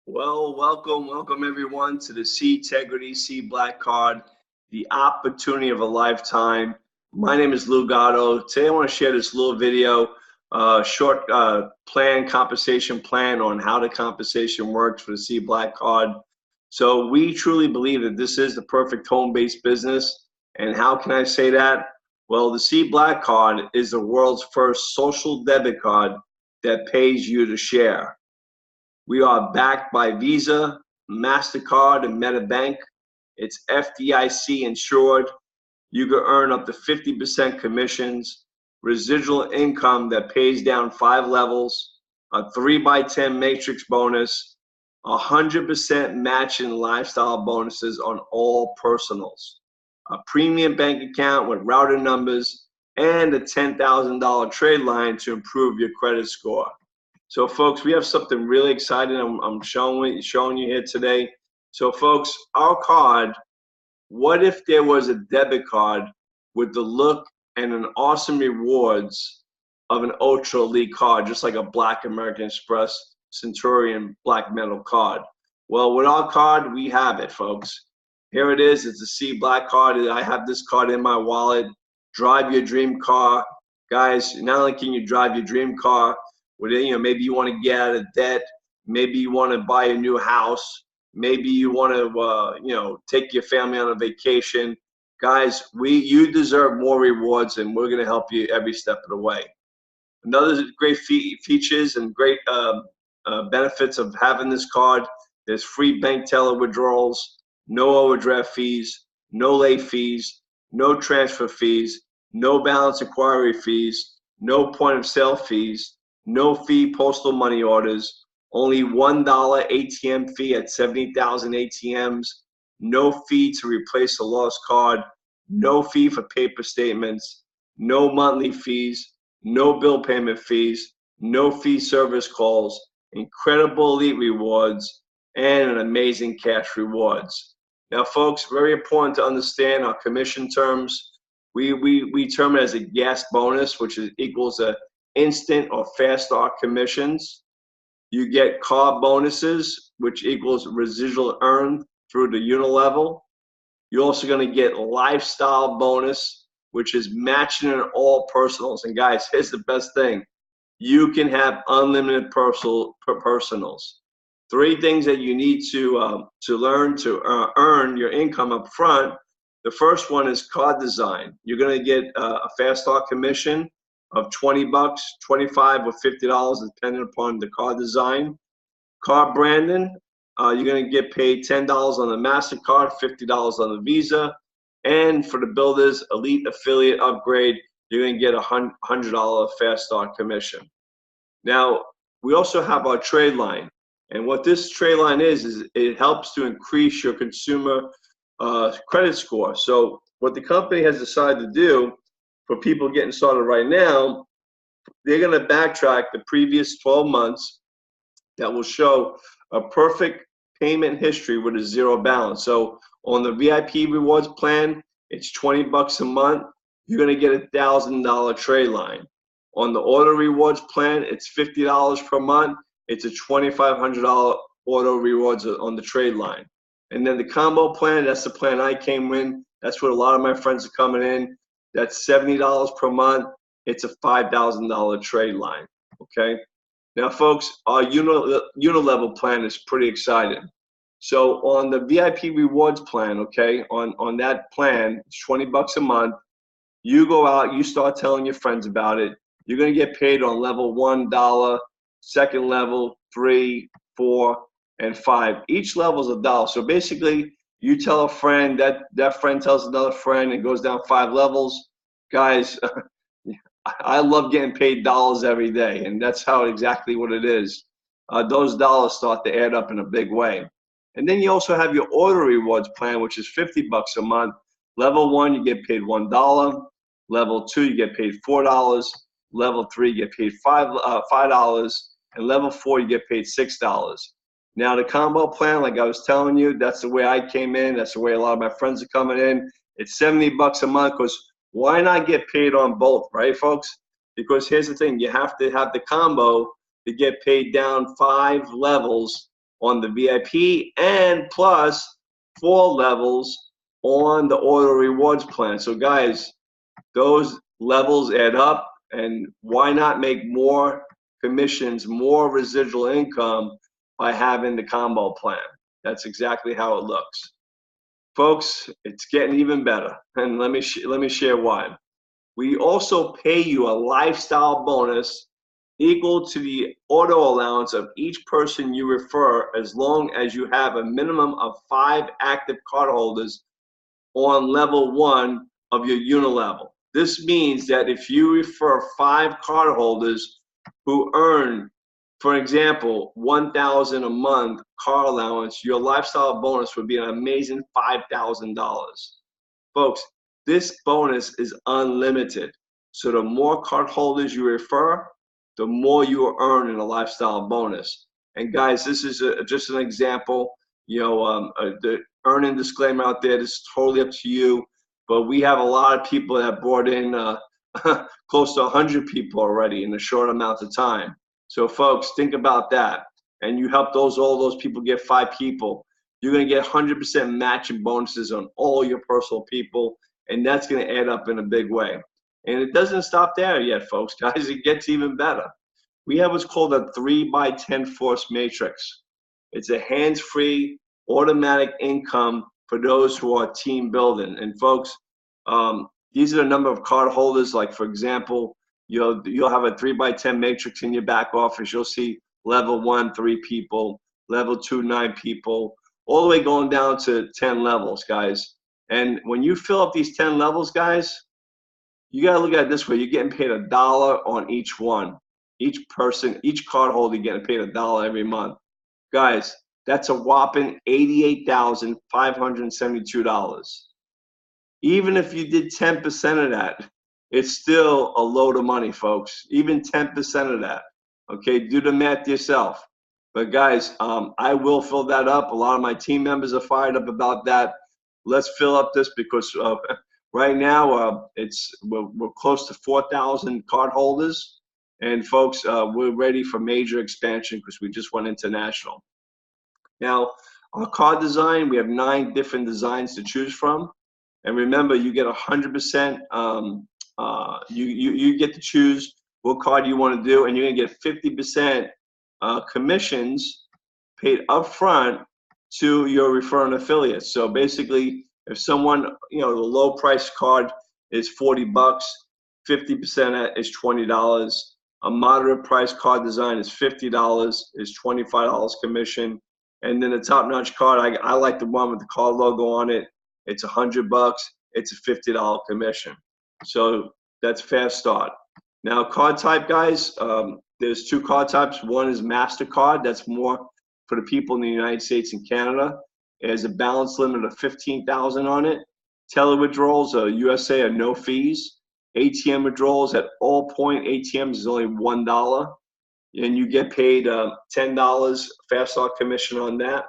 Well, welcome everyone to the C-Tegrity Zblackcard, the opportunity of a lifetime. My name is Lou Gatto. Today I want to share this little video, short compensation plan on how the compensation works for the Zblackcard. So we truly believe that this is the perfect home-based business. And how can I say that? Well, the Zblackcard is the world's first social debit card that pays you to share. We are backed by Visa, MasterCard, and MetaBank. It's FDIC insured. You can earn up to 50% commissions, residual income that pays down 5 levels, a 3x10 matrix bonus, 100% matching lifestyle bonuses on all personals, a premium bank account with router numbers, and a $10,000 trade line to improve your credit score. So folks, we have something really exciting I'm showing you here today. So folks, our card, what if there was a debit card with the look and an awesome rewards of an ultra elite card, just like a Black American Express Centurion black metal card? Well, with our card, we have it, folks. Here it is. It's a Zblackcard. I have this card in my wallet. Drive your dream car. Guys, not only can you drive your dream car, maybe you want to get out of debt, maybe you want to buy a new house, maybe you want to take your family on a vacation. Guys, you deserve more rewards, and we're going to help you every step of the way. Another great features and great benefits of having this card: there's free bank teller withdrawals, no overdraft fees, no late fees, no transfer fees, no balance inquiry fees, no point of sale fees, no fee postal money orders, only $1 ATM fee at 70,000 ATMs, no fee to replace a lost card, no fee for paper statements, no monthly fees, no bill payment fees, no fee service calls, incredible elite rewards, and an amazing cash rewards. Now folks, very important to understand our commission terms. We term it as a gas bonus, which equals a instant or fast start commissions. You get card bonuses, which equals residual earned through the unilevel. You're also going to get lifestyle bonus, which is matching in all personals. And guys, here's the best thing: you can have unlimited personals. 3 things that you need to learn to earn your income up front. The first one is card design. You're going to get a fast start commission of $20, $25, or $50, depending upon the card design. Card branding, you're going to get paid $10 on the MasterCard, $50 on the Visa. And for the builders, elite affiliate upgrade, you're going to get a $100 fast start commission. Now, we also have our trade line. And what this trade line is it helps to increase your consumer credit score. So what the company has decided to do for people getting started right now, they're going to backtrack the previous 12 months that will show a perfect payment history with a 0 balance. So on the VIP rewards plan, it's $20 a month. You're going to get a $1,000 trade line. On the auto rewards plan, it's $50 per month. It's a $2,500 auto rewards on the trade line. And then the combo plan, that's the plan I came in. That's what a lot of my friends are coming in. That's $70 per month. It's a $5,000 trade line, okay? Now, folks, our unilevel plan is pretty exciting. So on the VIP rewards plan, okay, on that plan, it's $20 a month. You go out, you start telling your friends about it. You're going to get paid on level $1, second level, 3, 4, and 5. Each level is $1. So basically, you tell a friend, that friend tells another friend, it goes down 5 levels. Guys, I love getting paid dollars every day, and that's exactly what it is. Those dollars start to add up in a big way. And then you also have your auto rewards plan, which is $50 a month. Level 1, you get paid $1. Level 2, you get paid $4. Level 3, you get paid $5. And level 4, you get paid $6. Now the combo plan, like I was telling you, that's the way I came in. That's the way a lot of my friends are coming in. It's $70 a month, because why not get paid on both, right, folks? Because here's the thing: you have to have the combo to get paid down 5 levels on the VIP and plus 4 levels on the auto rewards plan. So guys, those levels add up, and why not make more commissions, more residual income by having the combo plan? That's exactly how it looks. Folks, it's getting even better, and let me share why. We also pay you a lifestyle bonus equal to the auto allowance of each person you refer, as long as you have a minimum of 5 active cardholders on level 1 of your unilevel. This means that if you refer 5 cardholders who earn, for example, $1,000 a month car allowance, your lifestyle bonus would be an amazing $5,000. Folks, this bonus is unlimited. So the more cardholders you refer, the more you will earn in a lifestyle bonus. And guys, this is just an example. The earning disclaimer out there, this is totally up to you. But we have a lot of people that brought in close to 100 people already in a short amount of time. So folks, think about that. And you help all those people get 5 people. You're going to get 100% matching bonuses on all your personal people, and that's going to add up in a big way. And it doesn't stop there yet, folks, guys. It gets even better. We have what's called a 3x10 force matrix. It's a hands-free automatic income for those who are team building. And folks, these are the number of card holders. Like, for example, you'll have a 3x10 matrix in your back office. You'll see level 1, 3 people, level 2, 9 people, all the way going down to 10 levels, guys. And when you fill up these 10 levels, guys, you got to look at it this way. You're getting paid $1 on each one. Each person, each card holder getting paid $1 every month. Guys, that's a whopping $88,572. Even if you did 10% of that, it's still a load of money, folks. Even 10% of that. Okay, do the math yourself. But guys, I will fill that up. A lot of my team members are fired up about that. Let's fill up this because right now we're close to 4,000 card holders, and folks, we're ready for major expansion because we just went international. Now, our card design, we have 9 different designs to choose from, and remember, you get 100%. You get to choose what card you want to do, and you're gonna get 50% commissions paid upfront to your referring affiliates. So basically, if someone, the low price card is $40, 50% is $20. A moderate price card design is $50, is $25 commission. And then the top notch card, I like the one with the card logo on it. It's $100, it's a $50 commission. So that's fair start. Now, card type, guys, there's 2 card types. One is MasterCard. That's more for the people in the United States and Canada. It has a balance limit of $15,000 on it. Tele withdrawals, USA, are no fees. ATM withdrawals at all point ATMs is only $1. And you get paid $10 fast start commission on that.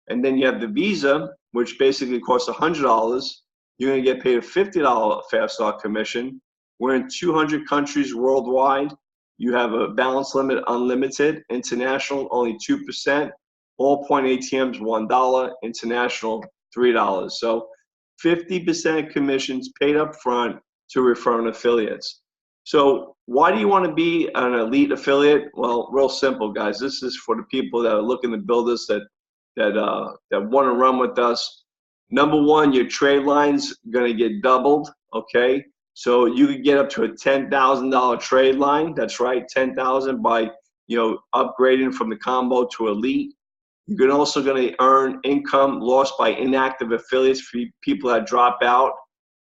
And then you have the Visa, which basically costs $100. You're going to get paid a $50 fast start commission. We're in 200 countries worldwide. You have a balance limit unlimited. International, only 2%. All point ATMs, $1. International, $3. So 50% commissions paid up front to referring affiliates. So why do you want to be an elite affiliate? Well, real simple, guys. This is for the people that are looking to build us, that want to run with us. Number one, your trade line's going to get doubled, okay? So you could get up to a $10,000 trade line. That's right, $10,000 by upgrading from the combo to elite. You're also going to earn income lost by inactive affiliates for people that drop out.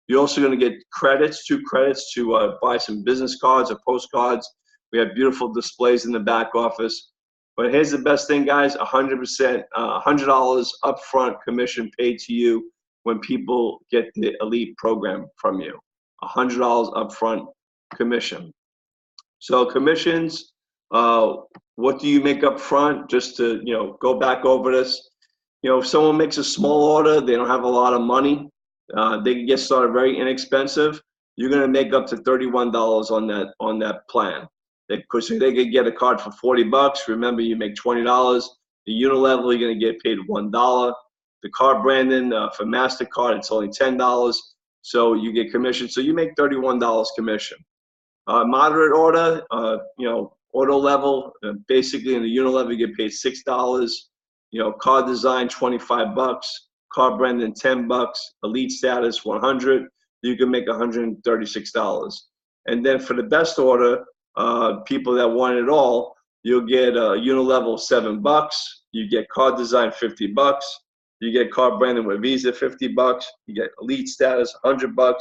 You're also going to get credits, 2 credits to buy some business cards or postcards. We have beautiful displays in the back office. But here's the best thing, guys: 100%, $100 upfront commission paid to you when people get the elite program from you. $100 upfront commission. So commissions, what do you make up front? Just to go back over this. If someone makes a small order, they don't have a lot of money. They can get started very inexpensive. You're going to make up to $31 on that plan. Because they could get a card for $40. Remember, you make $20. The Unilevel, you're going to get paid $1. The card branding for MasterCard, it's only $10. So you get commission. So you make $31 commission. Moderate order, auto level, basically in the Unilevel, you get paid $6. Card design, $25. Card branding, $10. Elite status, $100. You can make $136. And then for the best order, people that want it all, you'll get Unilevel, $7. You get card design, $50. You get card branding with Visa, $50. You get elite status, $100.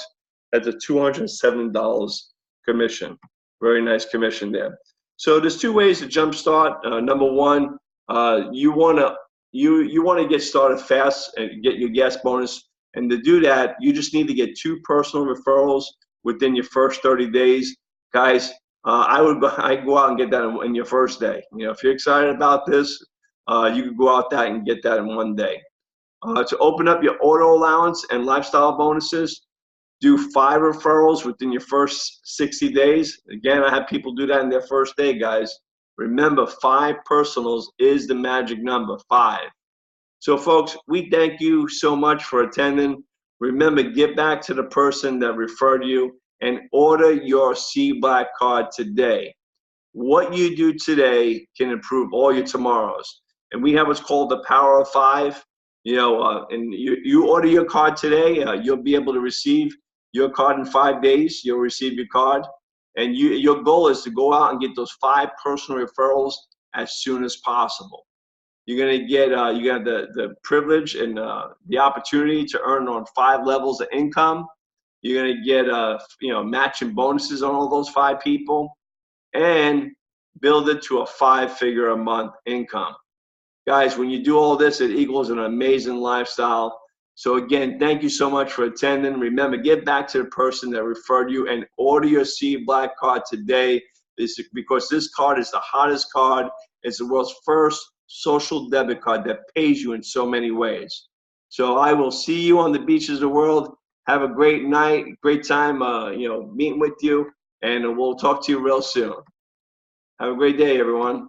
That's a $207 commission. Very nice commission there. So there's two ways to jumpstart. Number one, you wanna get started fast and get your gas bonus. And to do that, you just need to get 2 personal referrals within your first 30 days. Guys, I'd go out and get that in your first day. If you're excited about this, you can go out there and get that in 1 day. To open up your auto allowance and lifestyle bonuses, do 5 referrals within your first 60 days. Again, I have people do that in their first day, guys. Remember, 5 personals is the magic number, 5. So folks, we thank you so much for attending. Remember, get back to the person that referred you and order your Zblackcard today. What you do today can improve all your tomorrows. And we have what's called the power of 5. And you order your card today, you'll be able to receive your card in 5 days. You'll receive your card. And your goal is to go out and get those 5 personal referrals as soon as possible. You're going to get you got the privilege and the opportunity to earn on 5 levels of income. You're going to get matching bonuses on all those 5 people, and build it to a 5-figure a month income. Guys, when you do all this, it equals an amazing lifestyle. So again, thank you so much for attending. Remember, get back to the person that referred you and order your Zblackcard today, because this card is the hottest card. It's the world's first social debit card that pays you in so many ways. So I will see you on the beaches of the world. Have a great night, great time, meeting with you, and we'll talk to you real soon. Have a great day, everyone.